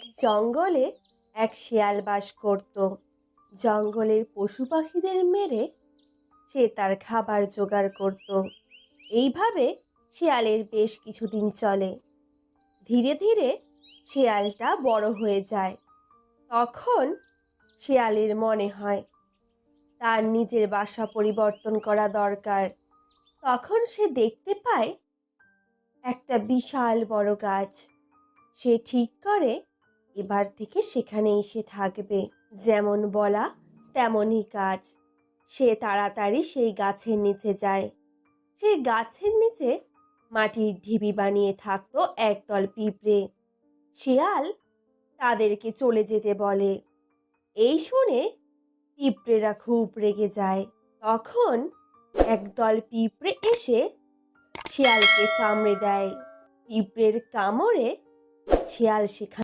এক জঙ্গলে এক শিয়াল বাস করত। জঙ্গলের পশু পাখিদের মেরে সে তার খাবার জোগাড় করত। এইভাবে শিয়ালের বেশ কিছুদিন চলে। ধীরে ধীরে শিয়ালটা বড় হয়ে যায়। তখন শিয়ালের মনে হয় তার নিজের বাসা পরিবর্তন করা দরকার। তখন সে দেখতে পায় একটা বিশাল বড় গাছ। সে ঠিক করে এবার থেকে সেখানেই সে থাকবে। যেমন বলা তেমনই কাজ। সে তাড়াতাড়ি সেই গাছের নিচে যায়। সেই গাছের নিচে মাটির ঢিবি বানিয়ে থাকতো একদল পিঁপড়ে। শিয়াল তাদেরকে চলে যেতে বলে। এই শুনে পিঁপড়েরা খুব রেগে যায়। তখন একদল পিঁপড়ে এসে শিয়ালকে কামড়ে দেয়। পিঁপড়ের কামড়ে শিয়াল সেখানে